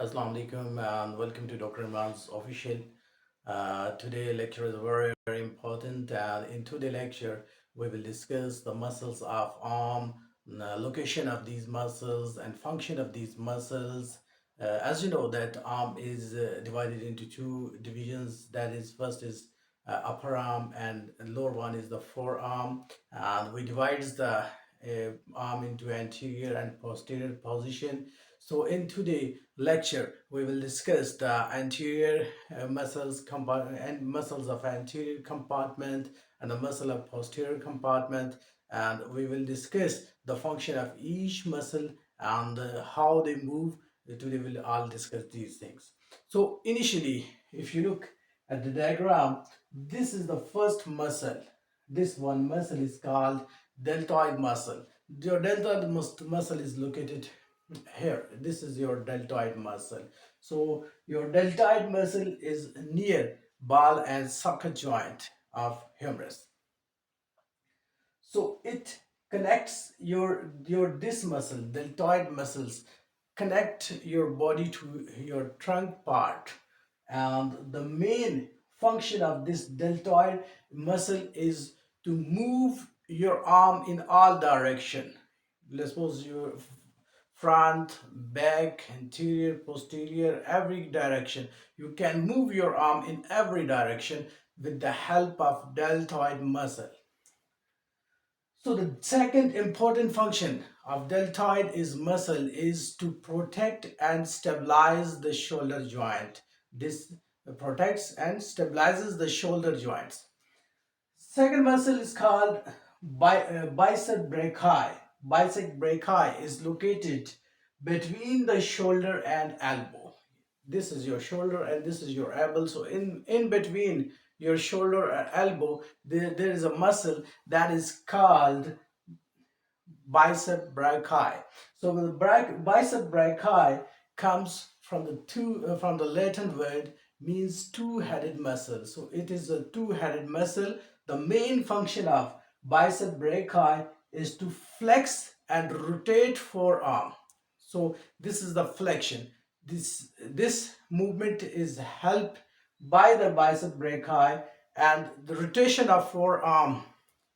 Assalamu alaikum and welcome to Dr. Imran's official. Today lecture is very, very important, and in today's lecture we will discuss the muscles of arm, location of these muscles and function of these muscles. As you know that arm is divided into two divisions. That is, first is upper arm and lower one is the forearm, and we divide the arm into anterior and posterior position. So in today's lecture, we will discuss the anterior muscles and muscles of anterior compartment and the muscle of posterior compartment, and we will discuss the function of each muscle and how they move. Today we'll all discuss these things. So initially, if you look at the diagram, this is the first muscle. This one muscle is called deltoid muscle. Your deltoid muscle is located here. This is your deltoid muscle. So your deltoid muscle is near ball and socket joint of humerus. So it connects your this muscle, deltoid muscles, connect your body to your trunk part, and the main function of this deltoid muscle is to move your arm in all direction. Let's suppose your front, back, anterior, posterior, every direction. You can move your arm in every direction with the help of deltoid muscle. So the second important function of deltoid is muscle is to protect and stabilize the shoulder joint. This protects and stabilizes the shoulder joints. Second muscle is called bicep brachii. Bicep brachii is located between the shoulder and elbow. This is your shoulder and this is your elbow. So in between your shoulder and elbow, there is a muscle that is called bicep brachii. So the bicep brachii comes from the Latin word means two-headed muscle. So it is a two-headed muscle. The main function of bicep brachii is to flex and rotate forearm. So this is the flexion. This movement is helped by the bicep brachii, and the rotation of forearm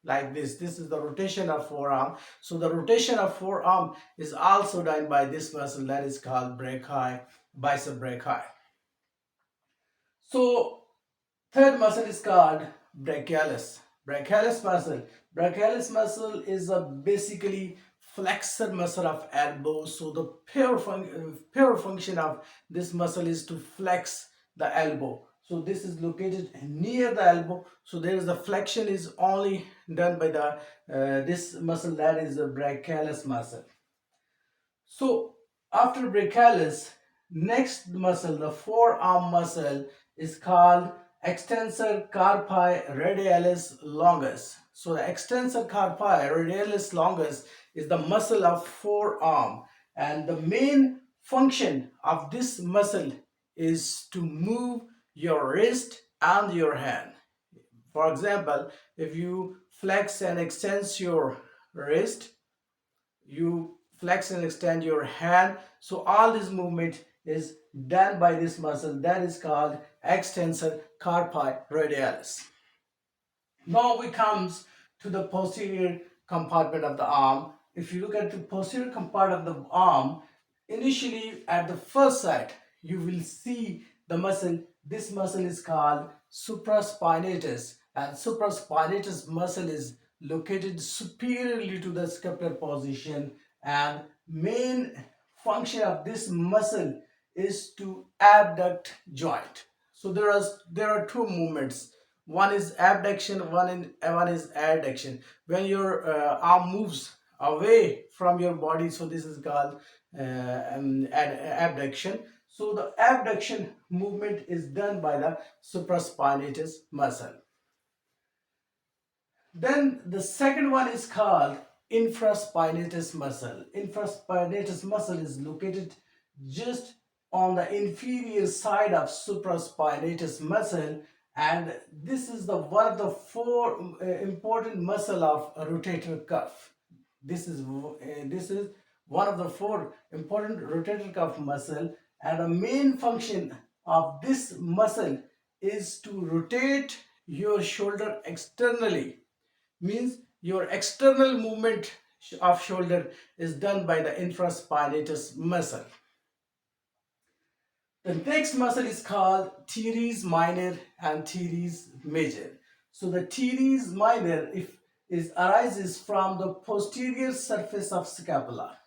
like this is the rotation of forearm. So the rotation of forearm is also done by this muscle that is called bicep brachii. So third muscle is called brachialis. Brachialis muscle is a basically flexor muscle of elbow. So the pure function of this muscle is to flex the elbow. So this is located near the elbow. So there is the flexion is only done by the this muscle, that is the brachialis muscle. So after brachialis, next muscle, the forearm muscle, is called extensor carpi radialis longus. So the extensor carpi radialis longus is the muscle of forearm, and the main function of this muscle is to move your wrist and your hand. For example, if you flex and extend your wrist, you flex and extend your hand, so all this movement is done by this muscle that is called extensor carpi radialis. Now we comes to the posterior compartment of the arm. If you look at the posterior compartment of the arm, initially at the first sight you will see the muscle. This muscle is called supraspinatus, and supraspinatus muscle is located superiorly to the scapular position, and main function of this muscle is to abduct joint. So there are two movements. One is abduction, one is adduction. When your arm moves away from your body, so this is called abduction. So the abduction movement is done by the supraspinatus muscle. Then the second one is called infraspinatus muscle. Infraspinatus muscle is located just on the inferior side of supraspinatus muscle, and this is the one of the four important muscle of rotator cuff. This is one of the four important rotator cuff muscle, and the main function of this muscle is to rotate your shoulder externally. Means your external movement of shoulder is done by the infraspinatus muscle. The next muscle is called teres minor and teres major. So the teres minor is arises from the posterior surface of scapula.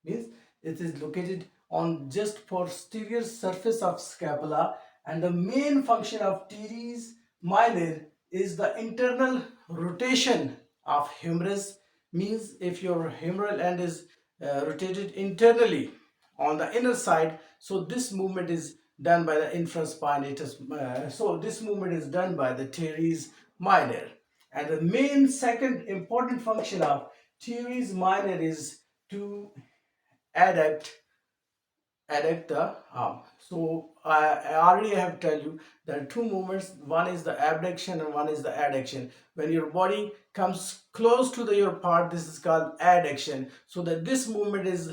Means it is located on just posterior surface of scapula, and the main function of teres minor is the internal rotation of humerus. Means if your humeral end is rotated internally on the inner side, so this movement is done by the infraspinatus, so this movement is done by the teres minor. And the main second important function of teres minor is to adduct adduct the arm. So I already have tell you there are two movements. One is the abduction and one is the adduction. When your body comes close to your part, this is called adduction. So that this movement is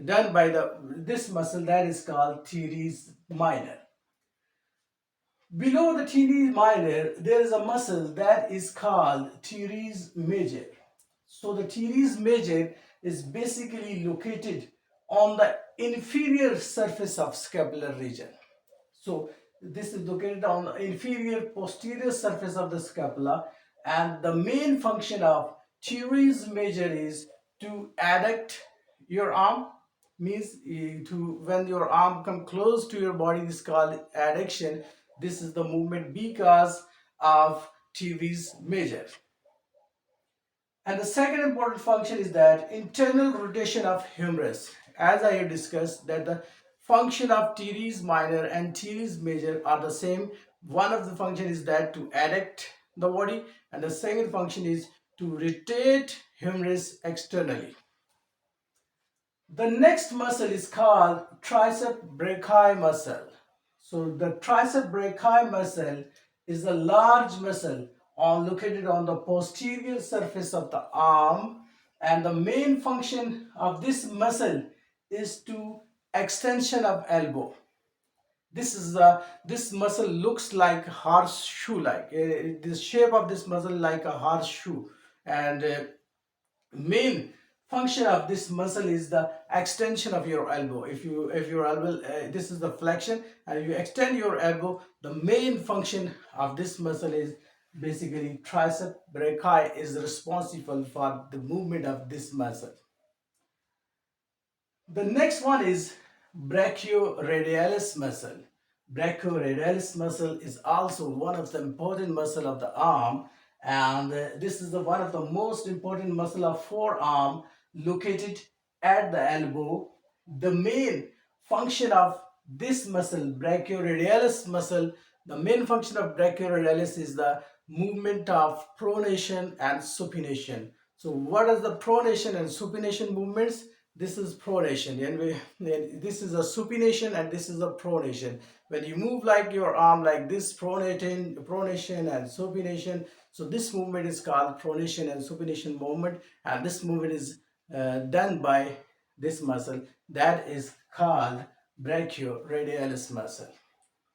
done by this muscle that is called teres minor. Below the teres minor, there is a muscle that is called teres major. So the teres major is basically located on the inferior surface of scapular region. So this is located on the inferior posterior surface of the scapula, and the main function of teres major is to adduct your arm. Means to when your arm come close to your body, this is called adduction. This is the movement because of teres major. And the second important function is that internal rotation of humerus. As I have discussed that the function of teres minor and teres major are the same. One of the function is that to adduct the body, and the second function is to rotate humerus externally. The next muscle is called tricep brachii muscle. So the tricep brachii muscle is a large muscle located on the posterior surface of the arm, and the main function of this muscle is to extension of elbow. This muscle looks like horseshoe like. The shape of this muscle like a horseshoe, and main function of this muscle is the extension of your elbow. If your elbow, this is the flexion, and you extend your elbow, the main function of this muscle is basically tricep brachii is responsible for the movement of this muscle. The next one is brachioradialis muscle. Brachioradialis muscle is also one of the important muscle of the arm, and this is one of the most important muscle of forearm located at the elbow. The main function of this muscle, brachioradialis muscle, the main function of brachioradialis is the movement of pronation and supination. So what are the pronation and supination movements? This is pronation, and this is a supination, and this is a pronation. When you move like your arm like this, pronation and supination, so this movement is called pronation and supination movement, and this movement is done by this muscle that is called brachioradialis muscle.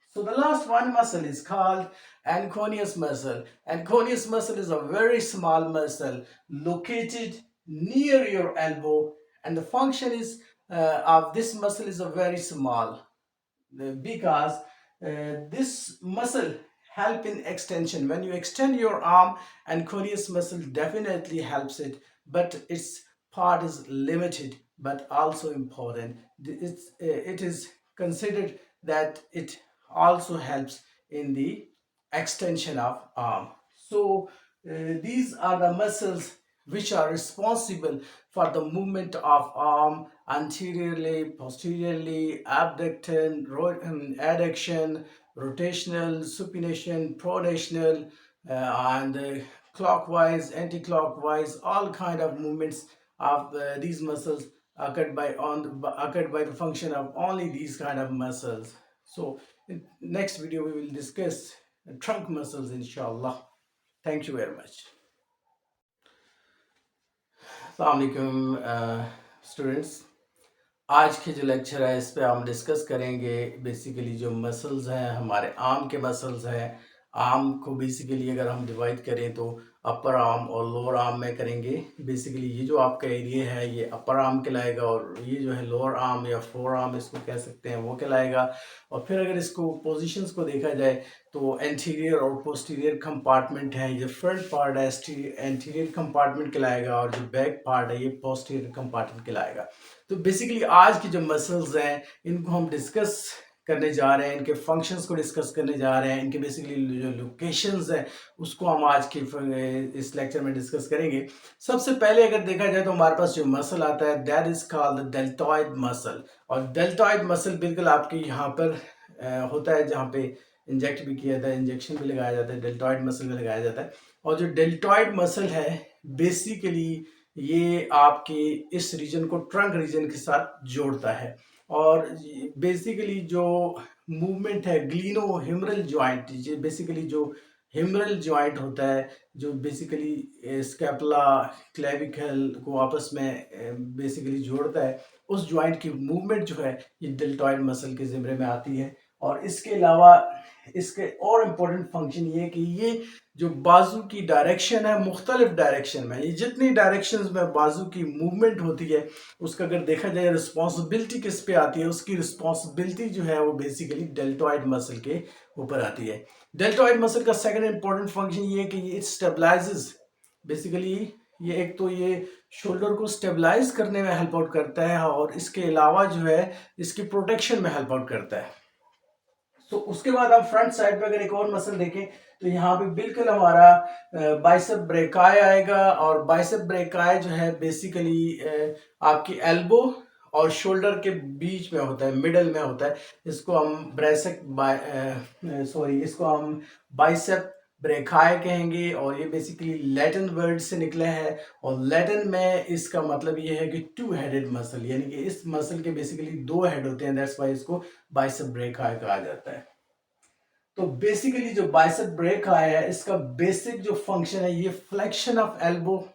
So the last one muscle is called anconeus muscle. Anconeus muscle is a very small muscle located near your elbow, and the function is of this muscle is a very small because this muscle help in extension. When you extend your arm, anconeus muscle definitely helps it, but its part is limited but also important. It is considered that it also helps in the extension of arm. So these are the muscles which are responsible for the movement of arm anteriorly, posteriorly, abduction, adduction, rotational, supination, pronational, and clockwise, anti-clockwise, all kind of movements of these muscles occurred by the function of only these kind of muscles. So in next video we will discuss trunk muscles, inshallah. Thank you very much. Assalamu alaikum, students. आज के जो lecture है इस पे हम discuss करेंगे basically जो muscles हैं हमारे आर्म के मसल्स हैं। आर्म को बेसिकली अगर हम डिवाइड करें तो अपर आर्म और लोअर आर्म में करेंगे। बेसिकली ये जो आपका एरिया है ये अपर आर्म कहलाएगा और ये जो है लोअर आर्म या फोर आर्म इसको कह सकते हैं वो कहलाएगा। और फिर अगर इसको पोजीशंस को देखा जाए तो एंटीरियर और पोस्टीरियर कंपार्टमेंट है, ये फ्रंट पार्ट है एंटीरियर कंपार्टमेंट कहलाएगा और जो बैक पार्ट है ये पोस्टीरियर कंपार्टमेंट कहलाएगा। तो बेसिकली आज की जो मसल्स हैं इनको हम डिस्कस करने जा रहे हैं, इनके फंक्शंस को डिस्कस करने जा रहे हैं, इनके बेसिकली जो लोकेशंस हैं उसको हम आज के इस लेक्चर में डिस्कस करेंगे। सबसे पहले अगर देखा जाए तो हमारे पास जो मसल आता है that is called the deltoid muscle. और डेल्टॉइड मसल बिल्कुल आपके यहाँ पर होता है जहाँ पे इंजेक्ट भी किया जाता है, इंजेक्शन भी लगाया जाता है, डेल्टॉइड मसल में लगाया जाता है। और जो डेल्टॉइड मसल है बेसिकली ये आपके इस रीजन को ट्रंक रीजन के साथ जोड़ता है। और बेसिकली जो मूवमेंट है ग्लीनो हिमरल जॉइंट, ये बेसिकली जो हिमरल जॉइंट होता है जो बेसिकली स्कैपुला क्लेविकल को आपस में बेसिकली जोड़ता है, उस जॉइंट की मूवमेंट जो है ये डेल्टॉइड मसल के जिम्मे में आती है। और इसके अलावा इसके और इम्पोर्टेंट फंक्शन ये है कि ये जो बाजू की डायरेक्शन है मुख्तलिफ डायरेक्शन में, ये जितनी डायरेक्शन में बाजू की मूवमेंट होती है उसका अगर देखा जाए रिस्पॉन्सिबिलिटी किस पे आती है, उसकी रिस्पॉन्सिबिलिटी जो है वो बेसिकली डेल्टॉइड मसल के ऊपर आती है। डेल्टॉइड मसल का सेकंड इंपॉर्टेंट फंक्शन ये है कि ये स्टेबलाइजेस बेसिकली, ये एक तो ये शोल्डर को स्टेबलाइज करने में हेल्प आउट करता है और इसके अलावा जो है इसकी प्रोटेक्शन में हेल्प आउट करता है। तो उसके बाद आप फ्रंट साइड पे अगर एक और मसल देखें तो यहाँ पे बिल्कुल हमारा बाइसेप ब्रेकाई आएगा। और बाइसेप ब्रेकाई जो है बेसिकली आपकी एल्बो और शोल्डर के बीच में होता है, मिडल में होता है। इसको हम इसको हम बाइसेप ब्रेकाई कहेंगे और ये बेसिकली लैटिन वर्ड से निकला है। और लैटिन में इसका मतलब ये है कि टू हेडेड मसल, यानी कि इस मसल के बेसिकली दो हेड होते हैं, दैट्स वाई इसको बाइसेप ब्रेकाई कहा जाता है। तो बेसिकली जो बाइसेप ब्रेकाई है इसका बेसिक जो फंक्शन है ये फ्लेक्शन ऑफ एल्बो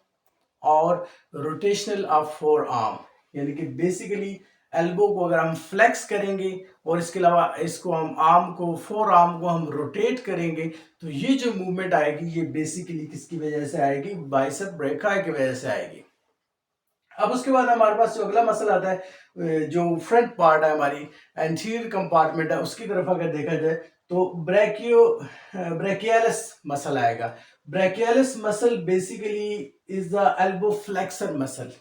और रोटेशनल ऑफ फोर आर्म, यानी कि बेसिकली एल्बो को अगर हम फ्लेक्स करेंगे और इसके अलावा इसको हम आर्म को फोर आर्म को हम रोटेट करेंगे तो ये जो मूवमेंट आएगी ये बेसिकली किसकी वजह से आएगी, बाइसेप ब्रेकाई की वजह से आएगी। अब उसके बाद हमारे पास जो अगला मसल आता है जो फ्रंट पार्ट है हमारी एंटीरियर कंपार्टमेंट है उसकी तरफ अगर देखा जाए तो ब्रेकियालिस मसल आएगा। Brachialis muscle basically is the elbow flexor muscle,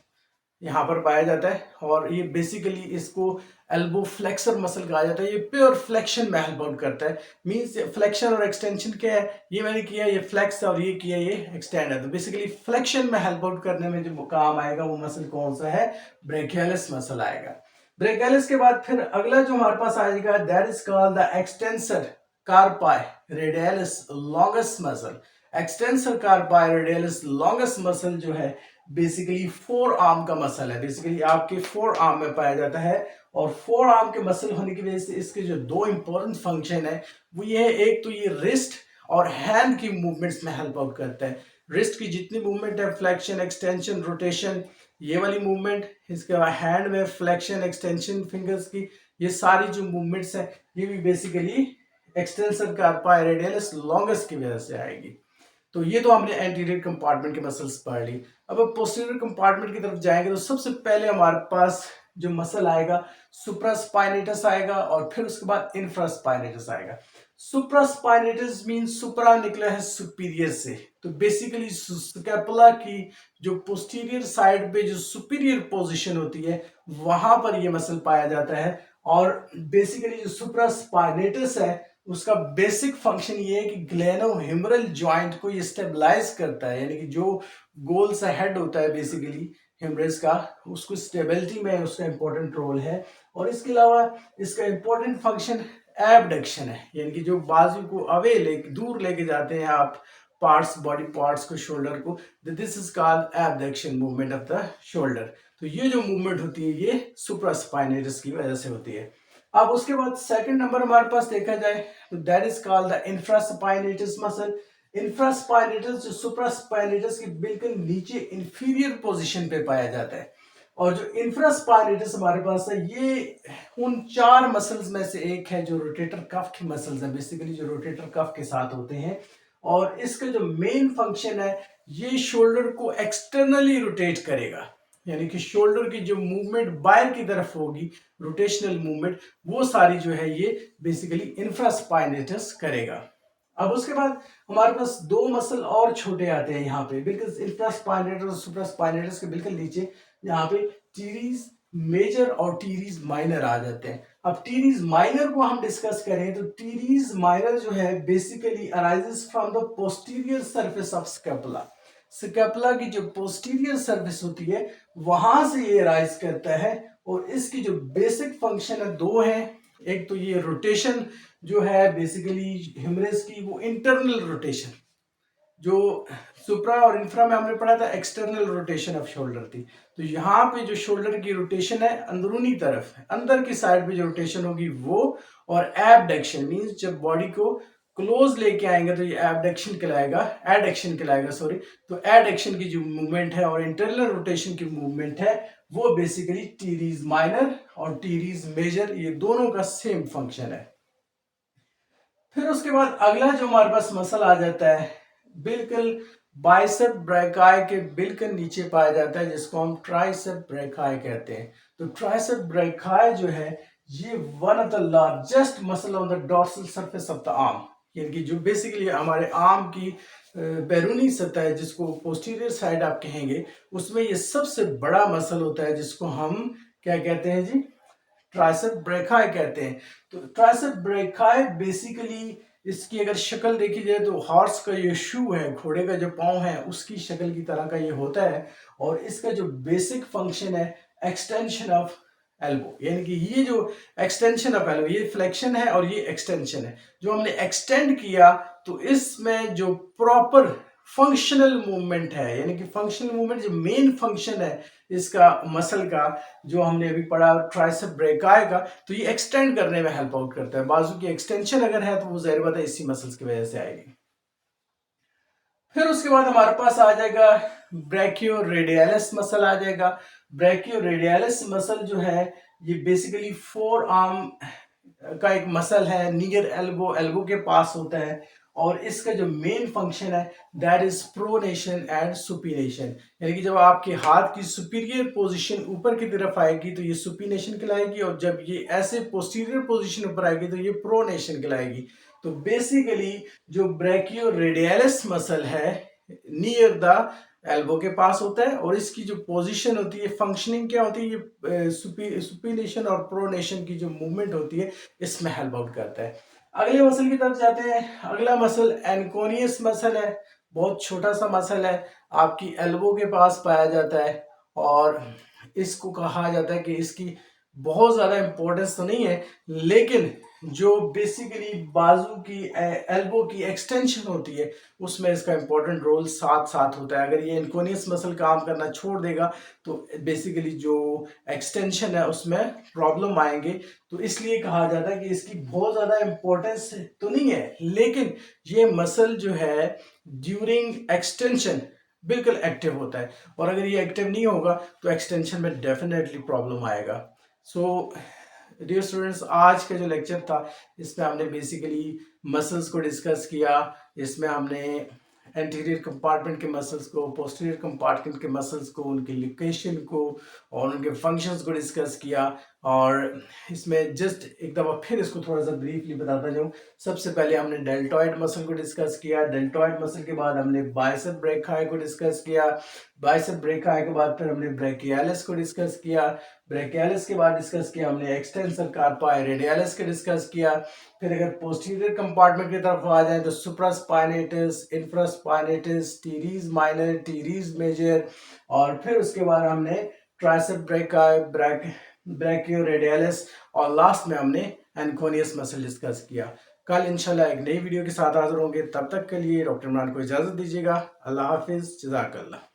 यहाँ पर पाया जाता है और ये बेसिकली इसको एल्बो फ्लेक्सर मसल कहा जाता है। ये प्योर फ्लेक्शन में हेल्प आउट करता है। मींस फ्लेक्शन और एक्सटेंशन क्या है, ये मैंने किया ये फ्लेक्स और ये किया ये एक्सटेंड है। तो बेसिकली फ्लेक्शन में हेल्प आउट करने में जो काम आएगा वो मसल कौन सा है, ब्रेकियालिस मसल आएगा। ब्रेकियालिस के बाद फिर अगला जो हमारे पास आएगा that is called the extensor कार्पाई radialis longest muscle. Extensor कार्पाई radialis longest muscle जो है बेसिकली फोर आर्म का मसल है, बेसिकली आपके फोर आर्म में पाया जाता है। और फोर आर्म के मसल होने की वजह से इसके जो दो इंपॉर्टेंट फंक्शन है वो ये है, एक तो ये रिस्ट और हैंड की मूवमेंट्स में हेल्प आउट करता है। रिस्ट की जितनी मूवमेंट है फ्लेक्शन एक्सटेंशन रोटेशन ये वाली मूवमेंट, इसके बाद हैंड में फ्लेक्शन एक्सटेंशन फिंगर्स की ये सारी जो मूवमेंट्स है ये भी basically extensor कार्पाई radialis longest key वजह से आएगी। तो ये तो हमने एंटीरियर कंपार्टमेंट के मसल्स पढ़ ली। अब पोस्टीरियर कंपार्टमेंट की तरफ जाएंगे तो सबसे पहले हमारे पास जो मसल आएगा सुप्रास्पाइनेटस आएगा और फिर उसके बाद इंफ्रास्पाइनेटस आएगा। सुप्रास्पाइनेटस मीन सुप्रा निकला है सुपीरियर से, तो बेसिकली स्कैपुला की जो पोस्टीरियर साइड पे जो सुपीरियर पोजीशन होती है वहां पर ये मसल पाया जाता है। और बेसिकली जो सुप्रास्पाइनेटस है उसका बेसिक फंक्शन ये है कि ग्लेनो हिमरल जॉइंट को ये स्टेबलाइज करता है, यानी कि जो गोल सा हेड होता है बेसिकली हिमरेज का उसको स्टेबिलिटी में उसका इंपॉर्टेंट रोल है। और इसके अलावा इसका इंपॉर्टेंट फंक्शन एबडक्शन है, यानी कि जो बाजू को अवे लेके दूर लेके जाते हैं आप पार्ट्स बॉडी पार्ट्स को शोल्डर को, this is called abduction movement of the shoulder. तो ये जो मूवमेंट होती है ये सुप्रास्पाइनेटस की वजह से होती है। अब उसके बाद सेकंड नंबर हमारे पास देखा जाए तो that is called the infraspinatus muscle. Infraspinatus जो सुप्रास्पाइनेटस के बिल्कुल नीचे इंफीरियर पोजीशन पे पाया जाता है। और जो इंफ्रास्पाइनेटस हमारे पास है, ये उन 4 मसल्स में से एक है जो रोटेटर कफ की मसल्स है, बेसिकली जो रोटेटर कफ के साथ होते हैं। और इसका जो मेन फंक्शन है, ये शोल्डर को एक्सटर्नली रोटेट करेगा, यानी कि शोल्डर की जो मूवमेंट बाहर की तरफ होगी, रोटेशनल मूवमेंट, वो सारी जो है ये बेसिकली इंफ्रास्पाइनेटस करेगा। अब उसके बाद हमारे पास 2 मसल और छोटे आते हैं यहाँ पे, बिल्कुल इंफ्रास्पाइनेटस और सुप्रास्पाइनेटस के बिल्कुल नीचे, यहाँ पे टीरीज मेजर और टीरीज माइनर आ जाते हैं। अब टीरीज माइनर को हम डिस्कस करें तो टीरीज माइनर जो है basically arises from the posterior surface of scapula. Scapula की जो पोस्टीरियर सरफेस होती है वहां से ये राइज करता है, और इसकी जो बेसिक फंक्शन है 2 है। एक तो ये रोटेशन जो है बेसिकली ह्यूमरस की, वो इंटरनल रोटेशन, जो सुप्रा और इंफ्रा में हमने पढ़ा था एक्सटर्नल रोटेशन ऑफ शोल्डर थी, तो यहाँ पे जो शोल्डर की रोटेशन है अंदरूनी तरफ, अंदर की साइड पे जो रोटेशन होगी वो, और एबडक्शन मींस जब बॉडी को क्लोज लेके आएंगे तो ये एबडक्शन कहलाएगा, एडक्शन कहलाएगा सॉरी। तो एडक्शन की जो मूवमेंट है और इंटरनल रोटेशन की मूवमेंट है वो बेसिकली टीरीज माइनर और टीरीज मेजर, ये दोनों का सेम फंक्शन है। फिर उसके बाद अगला जो हमारे पास मसल आ जाता है बिल्कुल बाइसेप ब्रैकाई के बिल्कुल नीचे पाया जाता है, जिसको हम ट्राइसेप ब्रैकाई कहते हैं। तो ट्राइसेप ब्रैकाई जो है ये one of the largest muscle on the dorsal surface of the arm, यानी कि जो बेसिकली हमारे आर्म की बैरूनी सतह है, जिसको पोस्टीरियर साइड आप कहेंगे, उसमें ये सबसे बड़ा मसल होता है, जिसको हम क्या कहते हैं जी, ट्राइसेप ब्रैकाई कहते हैं। तो ट्राइसेप ब्रैकाई बेसिकली इसकी अगर शक्ल देखी जाए तो हॉर्स का ये शू है, घोड़े का जो पाँव है उसकी शक्ल की तरह का ये होता है, और इसका जो बेसिक फंक्शन है एक्सटेंशन ऑफ एल्बो, यानी कि ये जो एक्सटेंशन ऑफ एल्बो, ये फ्लेक्शन है और ये एक्सटेंशन है, जो हमने एक्सटेंड किया तो इसमें जो प्रॉपर फंक्शनल मूवमेंट है, यानी कि फंक्शनल मूवमेंट जो मेन फंक्शन है इसका मसल का, जो हमने अभी पढ़ा ट्राइसेप ब्रैकाई का, तो ये एक्सटेंड करने में हेल्प आउट करता है। बाजू की एक्सटेंशन अगर है तो वो जाहिर बात है इसी मसल्स की वजह से आएगी। फिर उसके बाद हमारे पास आ जाएगा ब्रैकियोरेडियलिस मसल आ जाएगा। ब्रैकियोरेडियलिस मसल जो है ये बेसिकली फोर आर्म का एक मसल है, नियर एल्बो, एल्बो के पास होता है, और इसका जो मेन फंक्शन है that is pronation and supination, यानी कि जब आपके हाथ की सुपीरियर पोजीशन ऊपर की तरफ आएगी तो ये सुपिनेशन कहलाएगी, और जब ये ऐसे पोस्टीरियर पोजीशन ऊपर आएगी तो ये प्रोनेशन कहलाएगी। तो बेसिकली जो ब्रैकियोरेडियलिस मसल है नियर द एल्बो के पास होता है, और इसकी जो पोजीशन होती है, फंक्शनिंग क्या होती है, ये सुपिनेशन और प्रोनेशन की जो मूवमेंट होती है इसमें हेल्प आउट करता है। अगले मसल की तरफ जाते हैं। अगला मसल एनकोनियस मसल है, बहुत छोटा सा मसल है, आपकी एल्बो के पास पाया जाता है, और इसको कहा जाता है कि इसकी बहुत ज्यादा इंपॉर्टेंस तो नहीं है, लेकिन जो बेसिकली बाजू की एल्बो की एक्सटेंशन होती है उसमें इसका इंपॉर्टेंट रोल साथ साथ होता है। अगर ये इनकोनियस मसल काम करना छोड़ देगा तो बेसिकली जो एक्सटेंशन है उसमें प्रॉब्लम आएंगे, तो इसलिए कहा जाता है कि इसकी बहुत ज़्यादा इंपॉर्टेंस तो नहीं है, लेकिन ये मसल जो है ड्यूरिंग एक्सटेंशन बिल्कुल एक्टिव होता है, और अगर ये एक्टिव नहीं होगा तो एक्सटेंशन में डेफिनेटली प्रॉब्लम आएगा। सो डियर स्टूडेंट्स, आज का जो लेक्चर था इसमें हमने बेसिकली मसल्स को डिस्कस किया। इसमें हमने एंटीरियर कंपार्टमेंट के मसल्स को, पोस्टीरियर कंपार्टमेंट के मसल्स को, उनकी लोकेशन को और उनके फंक्शंस को डिस्कस किया, और इसमें जस्ट एक दफ़ा फिर इसको थोड़ा सा ब्रीफली बताता जाऊँ। सबसे पहले हमने डेल्टॉइड मसल को डिस्कस किया, डेल्टॉइड मसल के बाद हमने बाइसेप ब्रैकियाई को डिस्कस किया, बाइसेप ब्रैकियाई के बाद फिर हमने ब्रैकियालिस को डिस्कस किया, ब्रैकियालिस के बाद डिस्कस किया हमने एक्सटेंसर कार्पाई रेडियलिस के डिस्कस किया। फिर अगर पोस्टीरियर कंपार्टमेंट की तरफ आ जाए तो supraspinatus, infraspinatus, teres minor, teres major, और फिर उसके बाद हमने ट्राइसेप ब्रैकियाई, ब्रैकियोरेडियलिस, और लास्ट में हमने एनकोनियस मसल डिस्कस किया। कल इंशाल्लाह एक नई वीडियो के साथ हाजिर होंगे, तब तक के लिए डॉक्टर इमरान को इजाज़त दीजिएगा। अल्लाह हाफिज़, जज़ाकल्लाह।